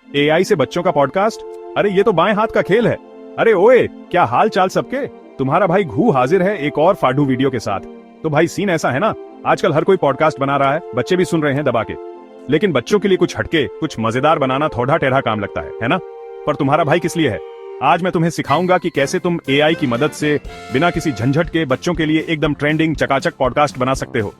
AI से बच्चों का पॉडकास्ट? अरे ये तो बाएं हाथ का खेल है। अरे ओए, क्या हाल चाल सबके? तुम्हारा भाई घू हाजिर है एक और फाडू वीडियो के साथ। तो भाई सीन ऐसा है ना, आजकल हर कोई पॉडकास्ट बना रहा है, बच्चे भी सुन रहे हैं दबा के। लेकिन बच्चों के लिए कुछ हटके, कुछ मजेदार बनाना थोड़ा टेढ़ा काम लगता है ना? पर तुम्हारा भाई किस लिए है? आज मैं तुम्हें सिखाऊंगा कि कैसे तुम एआई की मदद से बिना किसी झंझट के बच्चों के लिए एकदम ट्रेंडिंग चकाचक पॉडकास्ट बना सकते हो।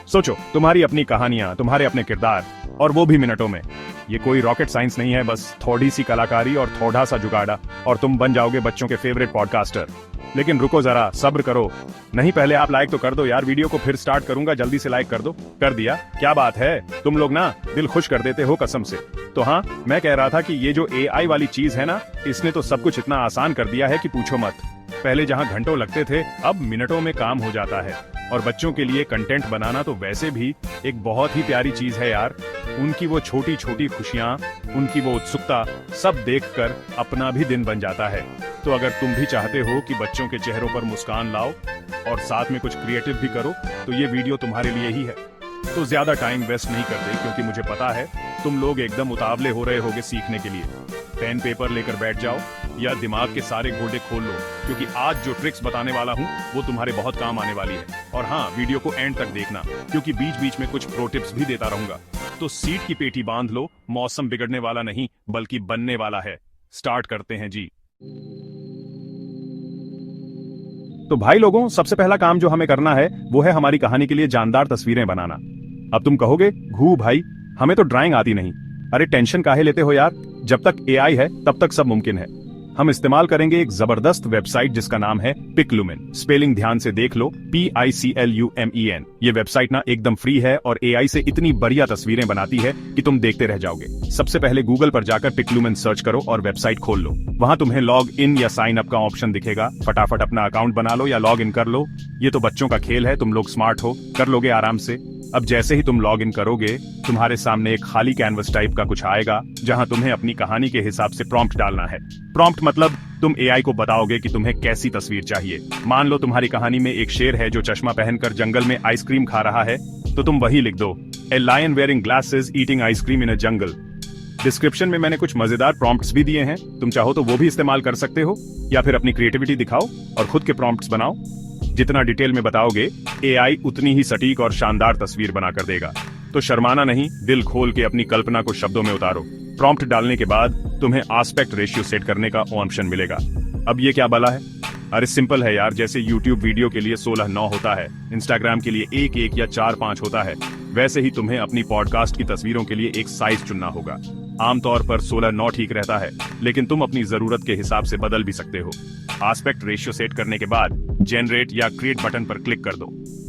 सोचो, तुम्हारी अपनी कहानियां, तुम्हारे अपने किरदार, और वो भी मिनटों में। ये कोई रॉकेट साइंस नहीं है, बस थोड़ी सी कलाकारी और थोड़ा सा जुगाड़ा और तुम बन जाओगे बच्चों के फेवरेट पॉडकास्टर। लेकिन रुको जरा, सब्र करो। नहीं, पहले आप लाइक तो कर दो यार वीडियो को, फिर स्टार्ट करूंगा। जल्दी से लाइक कर दो। कर दिया? क्या बात है, तुम लोग ना दिल खुश कर देते हो कसम से। तो हाँ, मैं कह रहा था कि ये जो एआई वाली चीज है ना, इसने तो सब कुछ इतना आसान कर दिया है कि पूछो मत। पहले जहाँ घंटों लगते थे, अब मिनटों में काम हो जाता है। और बच्चों के लिए कंटेंट बनाना तो वैसे भी एक बहुत ही प्यारी चीज है यार। उनकी वो छोटी छोटी खुशियां, उनकी वो उत्सुकता, सब देखकर अपना भी दिन बन जाता है। तो अगर तुम भी चाहते हो कि बच्चों के चेहरों पर मुस्कान लाओ और साथ में कुछ क्रिएटिव भी करो, तो ये वीडियो तुम्हारे लिए ही है। तो ज्यादा टाइम वेस्ट नहीं करते, क्योंकि मुझे पता है तुम लोग एकदम उतावले हो रहे होगे सीखने के लिए। पेन पेपर लेकर बैठ जाओ या दिमाग के सारे गोले खोल लो, क्योंकि आज जो ट्रिक्स बताने वाला हूँ वो तुम्हारे बहुत काम आने वाली है। और हाँ, वीडियो को एंड तक देखना, क्योंकि बीच बीच में कुछ प्रो टिप्स भी देता रहूंगा। तो सीट की पेटी बांध लो, मौसम बिगड़ने वाला नहीं बल्कि बनने वाला है। स्टार्ट करते हैं जी। तो भाई लोगों, सबसे पहला काम जो हमें करना है वो है हमारी कहानी के लिए जानदार तस्वीरें बनाना। अब तुम कहोगे, घू भाई हमें तो ड्राइंग आती नहीं। अरे टेंशन काहे लेते हो यार, जब तक एआई है तब तक सब मुमकिन है। हम इस्तेमाल करेंगे एक जबरदस्त वेबसाइट जिसका नाम है पिकलुमेन। स्पेलिंग ध्यान से देख लो, PICLUMEN। ये वेबसाइट ना एकदम फ्री है और एआई से इतनी बढ़िया तस्वीरें बनाती है कि तुम देखते रह जाओगे। सबसे पहले गूगल पर जाकर पिकलुमेन सर्च करो और वेबसाइट खोल लो। वहां तुम्हें लॉग इन या साइन अप का ऑप्शन दिखेगा। फटाफट अपना अकाउंट बना लो या लॉग इन कर लो। ये तो बच्चों का खेल है, तुम लोग स्मार्ट हो, कर लोगे आराम से। अब जैसे ही तुम लॉग इन करोगे, तुम्हारे सामने एक खाली कैनवस टाइप का कुछ आएगा, जहां तुम्हें अपनी कहानी के हिसाब से प्रॉम्प्ट डालना है। प्रॉम्प्ट मतलब तुम एआई को बताओगे कि तुम्हें कैसी तस्वीर चाहिए। मान लो तुम्हारी कहानी में एक शेर है जो चश्मा पहनकर जंगल में आइसक्रीम खा रहा है, तो तुम वही लिख दो, a lion wearing glasses eating ice cream in a jungle. Description में मैंने कुछ मजेदार प्रॉम्प्ट्स भी दिए हैं, तुम चाहो तो वो भी इस्तेमाल कर सकते हो, या फिर अपनी क्रिएटिविटी दिखाओ और खुद के प्रॉम्प्ट्स बनाओ। जितना डिटेल में बताओगे, एआई उतनी ही सटीक और शानदार तस्वीर बनाकर देगा। तो शर्माना नहीं, दिल खोल के अपनी कल्पना को शब्दों में उतारो। प्रॉम्प्ट डालने के बाद तुम्हें आस्पेक्ट रेशियो सेट करने का ऑप्शन मिलेगा। अब ये क्या बला है? अरे सिंपल है यार, जैसे YouTube वीडियो के लिए 16:9 होता है, Instagram के लिए 1:1 या 4:5 होता है, वैसे ही तुम्हें अपनी पॉडकास्ट की तस्वीरों के लिए एक साइज चुनना होगा। आमतौर पर 16:9 ठीक रहता है, लेकिन तुम अपनी जरूरत के हिसाब से बदल भी सकते हो। आस्पेक्ट रेशियो सेट करने के बाद जनरेट या क्रिएट बटन पर क्लिक कर दो।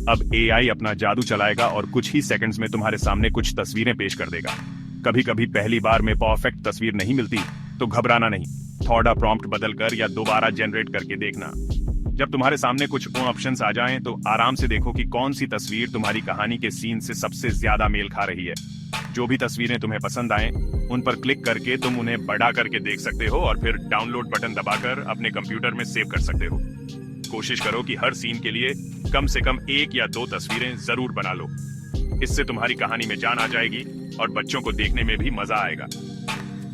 अब एआई अपना जादू चलाएगा और कुछ ही सेकंड्स में तुम्हारे सामने कुछ तस्वीरें पेश कर देगा। कभी कभी पहली बार में परफेक्ट तस्वीर नहीं मिलती, तो घबराना नहीं, थोड़ा प्रॉम्प्ट बदलकर या दोबारा जनरेट करके देखना। जब तुम्हारे सामने कुछ ऑप्शंस आ जाएं, तो आराम से देखो कि कौन सी तस्वीर तुम्हारी कहानी के सीन से सबसे ज्यादा मेल खा रही है। जो भी तस्वीरें तुम्हें पसंद आए, उन पर क्लिक करके तुम उन्हें बड़ा करके देख सकते हो और फिर डाउनलोड बटन दबाकर अपने कंप्यूटर में सेव कर सकते हो। कोशिश करो कि हर सीन के लिए कम से कम 1 या 2 तस्वीरें जरूर बना लो। इससे तुम्हारी कहानी में जान आ जाएगी और बच्चों को देखने में भी मजा आएगा।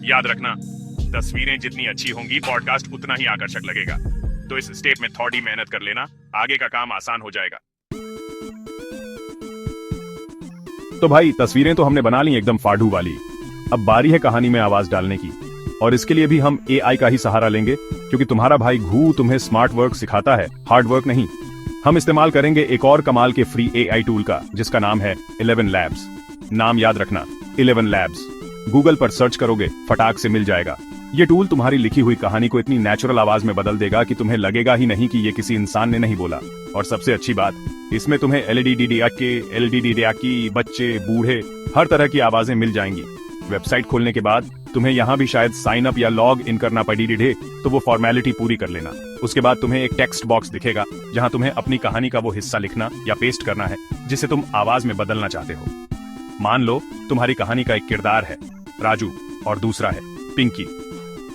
याद रखना, तस्वीरें जितनी अच्छी होंगी, पॉडकास्ट उतना ही आकर्षक लगेगा। तो इस स्टेप में थोड़ी मेहनत कर लेना, आगे का काम आसान हो जाएगा। तो भाई तस्वीरें तो हमने बना ली एकदम फाड़ू वाली। अब बारी है कहानी में आवाज डालने की, और इसके लिए भी हम एआई का ही सहारा लेंगे, क्योंकि तुम्हारा भाई घू तुम्हें स्मार्ट वर्क सिखाता है, हार्ड वर्क नहीं। हम इस्तेमाल करेंगे एक और कमाल के फ्री एआई टूल का, जिसका नाम है 11 लैब्स। नाम याद रखना, 11 लैब्स। गूगल पर सर्च करोगे, फटाक से मिल जाएगा। ये टूल तुम्हारी लिखी हुई कहानी को इतनी नेचुरल आवाज में बदल देगा कि तुम्हें लगेगा ही नहीं कि ये किसी इंसान ने नहीं बोला। और सबसे अच्छी बात, इसमें तुम्हें एलईडी बच्चे, बूढ़े, हर तरह की आवाजें मिल जाएंगी। वेबसाइट खोलने के बाद तुम्हें यहाँ भी शायद साइन अप या लॉग इन करना पड़े, तो वो फॉर्मेलिटी पूरी कर लेना। उसके बाद तुम्हें एक टेक्स्ट बॉक्स दिखेगा, जहाँ तुम्हें अपनी कहानी का वो हिस्सा लिखना या पेस्ट करना है जिसे तुम आवाज में बदलना चाहते हो। मान लो तुम्हारी कहानी का एक किरदार है राजू और दूसरा है पिंकी,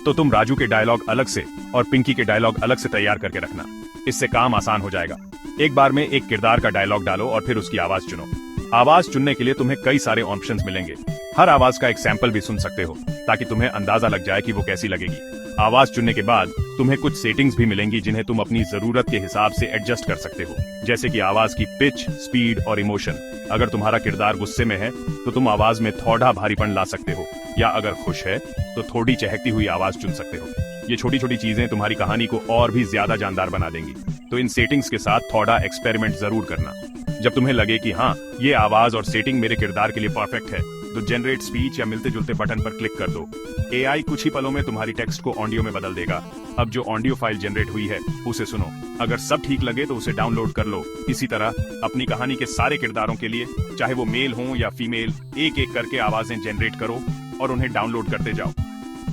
तो तुम राजू के डायलॉग अलग से और पिंकी के डायलॉग अलग से तैयार करके रखना। इससे काम आसान हो जाएगा। एक बार में एक किरदार का डायलॉग डालो और फिर उसकी आवाज चुनो। आवाज चुनने के लिए तुम्हें कई सारे ऑप्शंस मिलेंगे। हर आवाज का एक सैंपल भी सुन सकते हो। ताकि तुम्हें अंदाजा लग जाए कि वो कैसी लगेगी। आवाज चुनने के बाद तुम्हें कुछ सेटिंग्स भी मिलेंगी जिन्हें तुम अपनी जरूरत के हिसाब से एडजस्ट कर सकते हो, जैसे कि आवाज की पिच, स्पीड और इमोशन। अगर तुम्हारा किरदार गुस्से में है तो तुम आवाज में थोड़ा भारीपन ला सकते हो, या अगर खुश है तो थोड़ी चहकती हुई आवाज चुन सकते हो। ये छोटी छोटी चीजें तुम्हारी कहानी को और भी ज्यादा जानदार बना देंगी। तो इन सेटिंग्स के साथ थोड़ा एक्सपेरिमेंट जरूर करना। जब तुम्हें लगे कि हाँ, ये आवाज और सेटिंग मेरे किरदार के लिए परफेक्ट है, तो जनरेट स्पीच या मिलते जुलते बटन पर क्लिक कर दो। एआई कुछ ही पलों में तुम्हारी टेक्स्ट को ऑडियो में बदल देगा। अब जो ऑडियो फाइल जनरेट हुई है उसे सुनो। अगर सब ठीक लगे तो उसे डाउनलोड कर लो। इसी तरह अपनी कहानी के सारे किरदारों के लिए, चाहे वो मेल हो या फीमेल, एक एक करके आवाजें जनरेट करो और उन्हें डाउनलोड करते जाओ।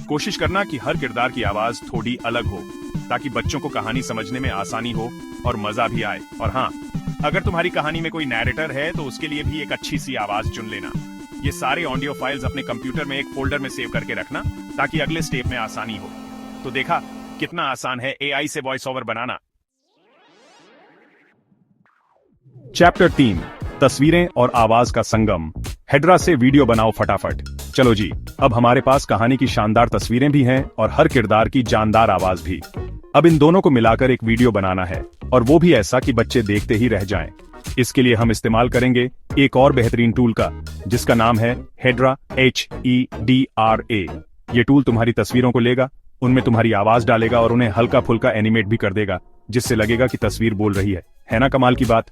कोशिश करना कि हर किरदार की आवाज थोड़ी अलग हो, ताकि बच्चों को कहानी समझने में आसानी हो और मजा भी आए। और हाँ, अगर तुम्हारी कहानी में कोई नैरेटर है तो उसके लिए भी एक अच्छी सी आवाज चुन लेना। ये सारे ऑडियो फाइल्स अपने कंप्यूटर में एक फोल्डर में सेव करके रखना, ताकि अगले स्टेप में आसानी हो। तो देखा कितना आसान है एआई से वॉइस ओवर बनाना। चैप्टर 3, तस्वीरें और आवाज का संगम। हेड्रा से वीडियो बनाओ फटाफट। चलो जी, अब हमारे पास कहानी की शानदार तस्वीरें भी हैं और हर किरदार की जानदार आवाज भी। अब इन दोनों को मिलाकर एक वीडियो बनाना है, और वो भी ऐसा कि बच्चे देखते ही रह जाएं। इसके लिए हम इस्तेमाल करेंगे एक और बेहतरीन टूल का, जिसका नाम है हेड्रा, HEDRA। ये टूल तुम्हारी तस्वीरों को लेगा, उनमें तुम्हारी आवाज डालेगा और उन्हें हल्का फुल्का एनिमेट भी कर देगा, जिससे लगेगा कि तस्वीर बोल रही है ना कमाल की बात।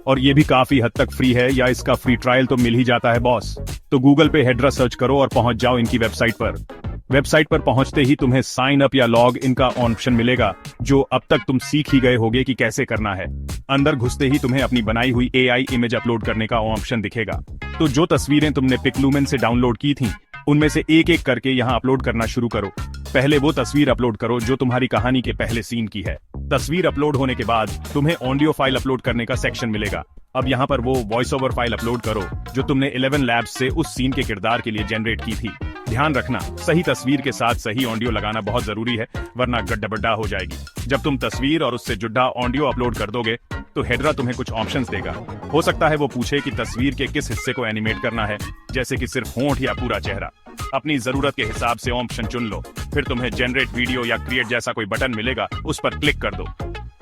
और ये भी काफी हद तक फ्री है, या इसका फ्री ट्रायल तो मिल ही जाता है बॉस। तो गूगल पे हेड्रा सर्च करो और पहुंच जाओ इनकी वेबसाइट पर। वेबसाइट पर पहुंचते ही तुम्हें साइन अप या लॉग इन का ऑप्शन मिलेगा, जो अब तक तुम सीख ही गए होगे कि कैसे करना है। अंदर घुसते ही तुम्हें अपनी बनाई हुई एआई इमेज अपलोड करने का ऑप्शन दिखेगा। तो जो तस्वीरें तुमने पिकलूमेन से डाउनलोड की थी, उनमें से एक एक करके यहाँ अपलोड करना शुरू करो। पहले वो तस्वीर अपलोड करो जो तुम्हारी कहानी के पहले सीन की है। तस्वीर अपलोड होने के बाद तुम्हें ऑडियो फाइल अपलोड करने का सेक्शन मिलेगा। अब यहाँ पर वो वॉइस ओवर फाइल अपलोड करो जो तुमने 11 लैब्स से उस सीन के किरदार के लिए जनरेट की थी। ध्यान रखना, सही तस्वीर के साथ सही ऑडियो लगाना बहुत जरूरी है, वरना गड्ढा हो जाएगी। जब तुम तस्वीर और उससे जुड़ा ऑडियो अपलोड कर दोगे तो हेड्रा तुम्हें कुछ ऑप्शंस देगा। हो सकता है वो पूछे कि तस्वीर के किस हिस्से को एनिमेट करना है, जैसे कि सिर्फ होंठ या पूरा चेहरा। अपनी जरूरत के हिसाब से ऑप्शन चुन लो, फिर तुम्हें जनरेट वीडियो या क्रिएट जैसा कोई बटन मिलेगा, उस पर क्लिक कर दो।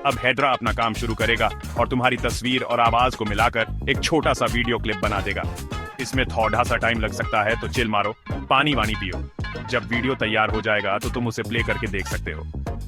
अब हेड्रा अपना काम शुरू करेगा और तुम्हारी तस्वीर और आवाज को मिलाकर एक छोटा सा वीडियो क्लिप बना देगा। इसमें थोड़ा सा टाइम लग सकता है, तो चिल मारो, पानी वानी पियो। जब वीडियो तैयार हो जाएगा तो तुम उसे प्ले करके देख सकते हो।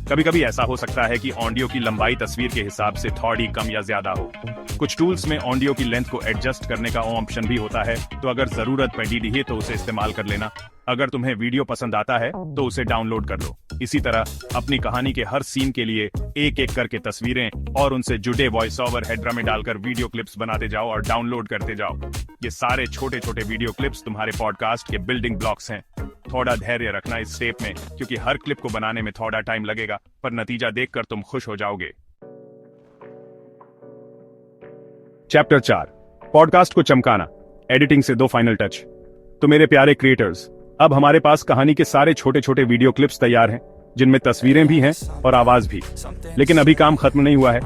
कभी कभी ऐसा हो सकता है कि ऑडियो की लंबाई तस्वीर के हिसाब से थोड़ी कम या ज्यादा हो। कुछ टूल्स में ऑडियो की लेंथ को एडजस्ट करने का ऑप्शन भी होता है, तो अगर जरूरत पड़ी तो उसे इस्तेमाल कर लेना। अगर तुम्हें वीडियो पसंद आता है तो उसे डाउनलोड कर लो। इसी तरह अपनी कहानी के हर सीन के लिए एक एक करके तस्वीरें और उनसे जुड़े वॉइस ओवर हेड्रा में डालकर वीडियो क्लिप्स बनाते जाओ और डाउनलोड करते जाओ। ये सारे छोटे छोटे वीडियो क्लिप्स तुम्हारे पॉडकास्ट के बिल्डिंग ब्लॉक्स हैं। थोड़ा धैर्य रखना इस स्टेप में, क्योंकि हर क्लिप को बनाने में थोड़ा टाइम लगेगा, पर नतीजा देखकर तुम खुश हो जाओगे। चैप्टर 4, पॉडकास्ट को चमकाना, एडिटिंग से दो फाइनल टच। तो मेरे प्यारे क्रिएटर्स, अब हमारे पास कहानी के सारे छोटे छोटे वीडियो क्लिप्स तैयार हैं, जिनमें तस्वीरें भी हैं और आवाज भी। लेकिन अभी काम खत्म नहीं हुआ है,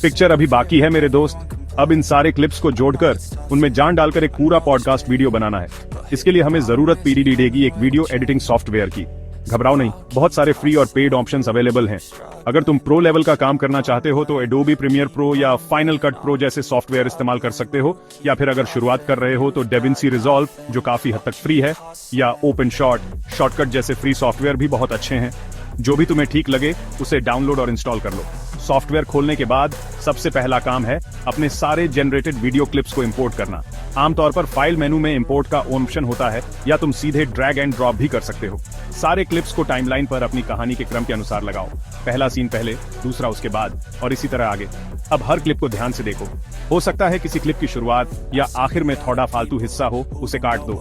पिक्चर अभी बाकी है मेरे दोस्त। अब इन सारे क्लिप्स को जोड़कर उनमें जान डालकर एक पूरा पॉडकास्ट वीडियो बनाना है। इसके लिए हमें जरूरत पड़ेगी एक वीडियो एडिटिंग सॉफ्टवेयर की। घबराओ नहीं, बहुत सारे फ्री और पेड ऑप्शंस अवेलेबल हैं। अगर तुम प्रो लेवल का काम करना चाहते हो तो एडोबी प्रीमियर प्रो या फाइनल कट प्रो जैसे सॉफ्टवेयर इस्तेमाल कर सकते हो, या फिर अगर शुरुआत कर रहे हो तो डेविंसी रिजॉल्व, जो काफी हद तक फ्री है, या ओपन शॉर्टकट जैसे फ्री सॉफ्टवेयर भी बहुत अच्छे हैं। जो भी तुम्हें ठीक लगे उसे डाउनलोड और इंस्टॉल कर लो। सॉफ्टवेयर खोलने के बाद सबसे पहला काम है अपने सारे जनरेटेड वीडियो क्लिप्स को इंपोर्ट करना। आमतौर पर फाइल मेनू में इंपोर्ट का ऑप्शन होता है, या तुम सीधे ड्रैग एंड ड्रॉप भी कर सकते हो। सारे क्लिप्स को टाइमलाइन पर अपनी कहानी के क्रम के अनुसार लगाओ। पहला सीन पहले, दूसरा उसके बाद, और इसी तरह आगे। अब हर क्लिप को ध्यान से देखो। हो सकता है किसी क्लिप की शुरुआत या आखिर में थोड़ा फालतू हिस्सा हो, उसे काट दो।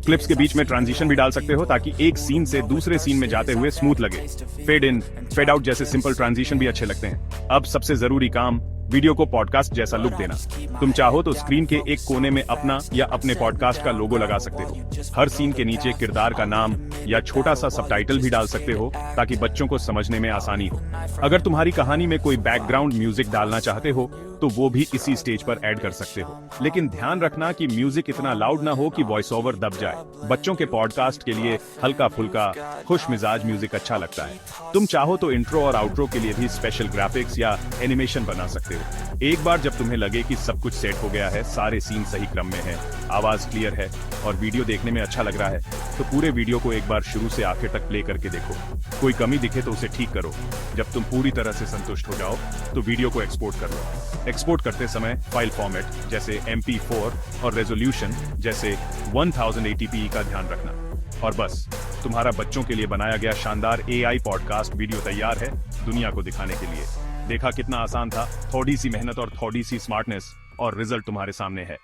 क्लिप्स के बीच में ट्रांजिशन भी डाल सकते हो, ताकि एक सीन से दूसरे सीन में जाते हुए स्मूथ लगे। फेड इन, फेड आउट जैसे सिंपल ट्रांजिशन भी अच्छे लगते हैं। अब सबसे जरूरी काम, वीडियो को पॉडकास्ट जैसा लुक देना। तुम चाहो तो स्क्रीन के एक कोने में अपना या अपने पॉडकास्ट का लोगो लगा सकते हो। हर सीन के नीचे किरदार का नाम या छोटा सा सबटाइटल भी डाल सकते हो, ताकि बच्चों को समझने में आसानी हो। अगर तुम्हारी कहानी में कोई बैकग्राउंड म्यूजिक डालना चाहते हो तो वो भी इसी स्टेज पर ऐड कर सकते हो। लेकिन ध्यान रखना कि म्यूजिक इतना लाउड ना हो कि वॉइस ओवर दब जाए। बच्चों के पॉडकास्ट के लिए हल्का फुल्का खुश मिजाज म्यूजिक अच्छा लगता है। तुम चाहो तो इंट्रो और आउट्रो के लिए भी स्पेशल ग्राफिक्स या एनिमेशन बना सकते हो। एक बार जब तुम्हें लगे कि सब कुछ सेट हो गया है, सारे सीन सही क्रम में है, आवाज क्लियर है और वीडियो देखने में अच्छा लग रहा है, तो पूरे वीडियो को एक बार शुरू से आखिर तक प्ले करके देखो। कोई कमी दिखे तो उसे ठीक करो। जब तुम पूरी तरह से संतुष्ट हो जाओ तो वीडियो को एक्सपोर्ट कर लो। एक्सपोर्ट करते समय फाइल फॉर्मेट जैसे MP4 और रेजोल्यूशन जैसे 1080p का ध्यान रखना। और बस, तुम्हारा बच्चों के लिए बनाया गया शानदार AI पॉडकास्ट वीडियो तैयार है दुनिया को दिखाने के लिए। देखा कितना आसान था? थोड़ी सी मेहनत और थोड़ी सी स्मार्टनेस और रिजल्ट तुम्हारे सामने है।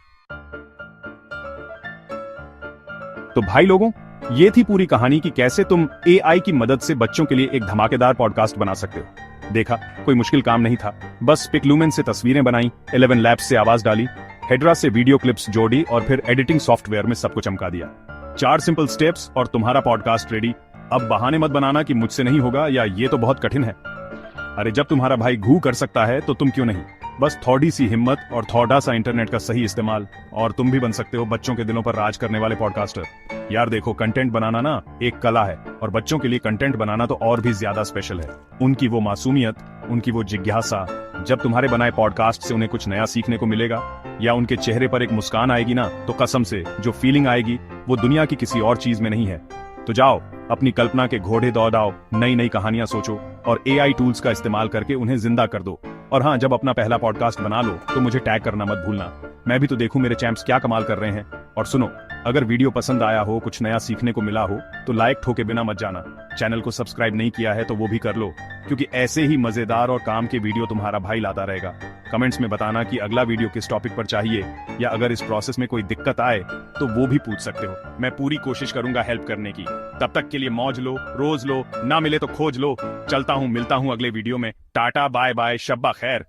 तो भाई लोगों, ये थी पूरी कहानी कि कैसे तुम AI की मदद से बच्चों के लिए एक धमाकेदार पॉडकास्ट बना सकते हो। देखा, कोई मुश्किल काम नहीं था। बस पिकलुमेन से तस्वीरें बनाई, 11 लैब्स से आवाज डाली, हेड्रा से वीडियो क्लिप्स जोड़ी और फिर एडिटिंग सॉफ्टवेयर में सब कुछ चमका दिया। 4 सिंपल स्टेप्स और तुम्हारा पॉडकास्ट रेडी। अब बहाने मत बनाना कि मुझसे नहीं होगा या ये तो बहुत कठिन है। अरे जब तुम्हारा भाई घू कर सकता है तो तुम क्यों नहीं? बस थोड़ी सी हिम्मत और थोड़ा सा इंटरनेट का सही इस्तेमाल और तुम भी बन सकते हो बच्चों के दिलों पर राज करने वाले पॉडकास्टर। यार देखो, कंटेंट बनाना ना एक कला है और बच्चों के लिए कंटेंट बनाना तो और भी ज्यादा स्पेशल है। उनकी वो मासूमियत, उनकी वो जिज्ञासा, जब तुम्हारे बनाए पॉडकास्ट से उन्हें कुछ नया सीखने को मिलेगा या उनके चेहरे पर एक मुस्कान आएगी ना, तो कसम से जो फीलिंग आएगी वो दुनिया की किसी और चीज में नहीं है। तो जाओ, अपनी कल्पना के घोड़े दौड़ाओ, नई नई कहानियां सोचो और AI टूल्स का इस्तेमाल करके उन्हें जिंदा कर दो। और हाँ, जब अपना पहला पॉडकास्ट बना लो तो मुझे टैग करना मत भूलना। मैं भी तो देखूं मेरे चैंप्स क्या कमाल कर रहे हैं। और सुनो, अगर वीडियो पसंद आया हो, कुछ नया सीखने को मिला हो, तो लाइक ठोके बिना मत जाना। चैनल को सब्सक्राइब नहीं किया है तो वो भी कर लो, क्योंकि ऐसे ही मजेदार और काम के वीडियो तुम्हारा भाई लाता रहेगा। कमेंट्स में बताना कि अगला वीडियो किस टॉपिक पर चाहिए, या अगर इस प्रोसेस में कोई दिक्कत आए तो वो भी पूछ सकते हो। मैं पूरी कोशिश करूंगा हेल्प करने की। तब तक के लिए मौज लो, रोज लो, ना मिले तो खोज लो। चलता हूँ, मिलता हूँ अगले वीडियो में। टाटा बाय बाय, शब्बा खैर।